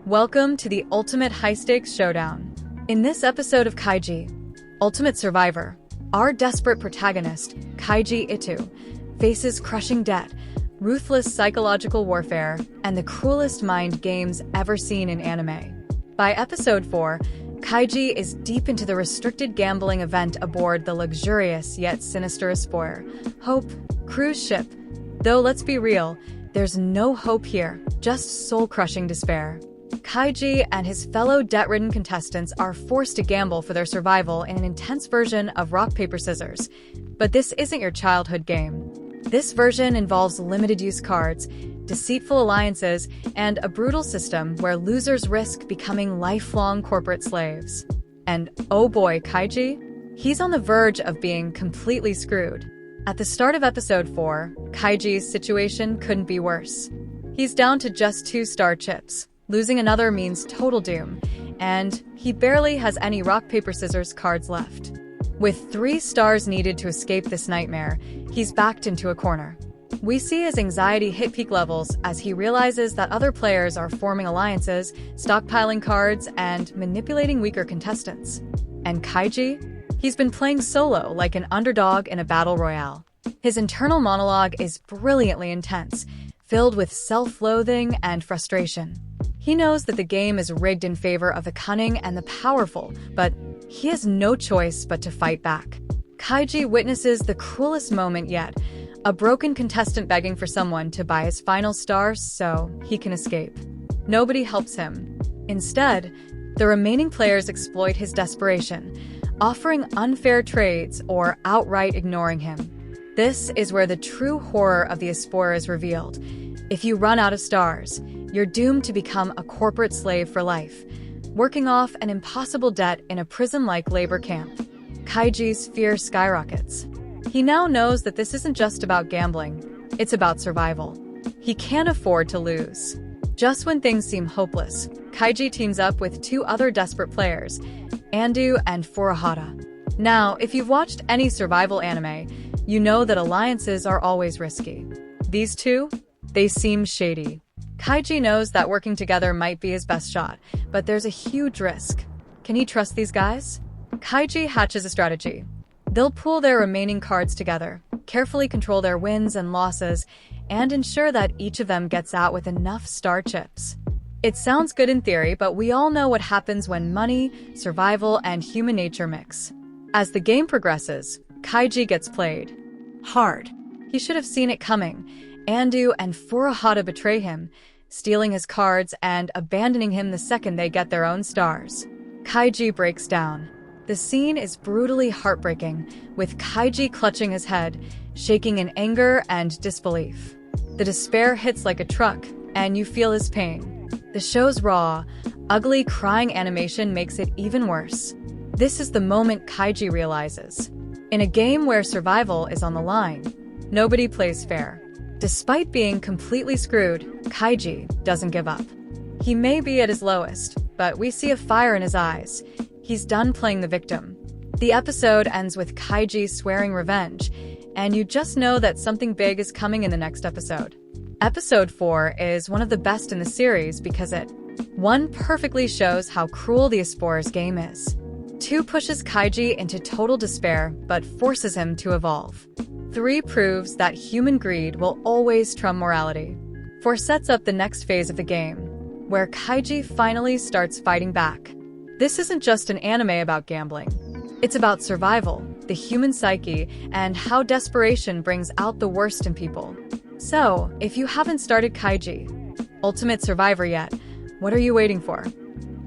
Welcome to the Ultimate High Stakes Showdown. In this episode of Kaiji, Ultimate Survivor, our desperate protagonist, Kaiji Itu, faces crushing debt, ruthless psychological warfare, and the cruelest mind games ever seen in anime. By episode 4, Kaiji is deep into the restricted gambling event aboard the luxurious yet sinister Espoir cruise ship. Though let's be real, there's no hope here, just soul-crushing despair. Kaiji and his fellow debt-ridden contestants are forced to gamble for their survival in an intense version of rock, paper, scissors. But this isn't your childhood game. This version involves limited-use cards, deceitful alliances, and a brutal system where losers risk becoming lifelong corporate slaves. And oh boy, Kaiji? He's on the verge of being completely screwed. At the start of episode 4, Kaiji's situation couldn't be worse. He's down to just 2 star chips. Losing another means total doom, and he barely has any rock, paper, scissors cards left. With 3 stars needed to escape this nightmare, he's backed into a corner. We see his anxiety hit peak levels as he realizes that other players are forming alliances, stockpiling cards, and manipulating weaker contestants. And Kaiji? He's been playing solo like an underdog in a battle royale. His internal monologue is brilliantly intense, filled with self-loathing and frustration. He knows that the game is rigged in favor of the cunning and the powerful, but he has no choice but to fight back. Kaiji witnesses the cruelest moment yet, a broken contestant begging for someone to buy his final stars so he can escape. Nobody helps him. Instead, the remaining players exploit his desperation, offering unfair trades or outright ignoring him. This is where the true horror of the Espoir is revealed. If you run out of stars, you're doomed to become a corporate slave for life, working off an impossible debt in a prison-like labor camp. Kaiji's fear skyrockets. He now knows that this isn't just about gambling, it's about survival. He can't afford to lose. Just when things seem hopeless, Kaiji teams up with 2 other desperate players, Andu and Furuhata. Now, if you've watched any survival anime, you know that alliances are always risky. These 2? They seem shady. Kaiji knows that working together might be his best shot, but there's a huge risk. Can he trust these guys? Kaiji hatches a strategy. They'll pool their remaining cards together, carefully control their wins and losses, and ensure that each of them gets out with enough star chips. It sounds good in theory, but we all know what happens when money, survival, and human nature mix. As the game progresses, Kaiji gets played hard. He should have seen it coming. Andu and Furuhata betray him, stealing his cards and abandoning him the second they get their own stars. Kaiji breaks down. The scene is brutally heartbreaking, with Kaiji clutching his head, shaking in anger and disbelief. The despair hits like a truck, and you feel his pain. The show's raw, ugly crying animation makes it even worse. This is the moment Kaiji realizes. In a game where survival is on the line, nobody plays fair. Despite being completely screwed, Kaiji doesn't give up. He may be at his lowest, but we see a fire in his eyes. He's done playing the victim. The episode ends with Kaiji swearing revenge, and you just know that something big is coming in the next episode. Episode 4 is one of the best in the series because it, 1, perfectly shows how cruel the Espoir's game is. 2, pushes Kaiji into total despair but forces him to evolve. 3, proves that human greed will always trump morality. 4, sets up the next phase of the game, where Kaiji finally starts fighting back. This isn't just an anime about gambling. It's about survival, the human psyche, and how desperation brings out the worst in people. So, if you haven't started Kaiji, Ultimate Survivor yet, what are you waiting for?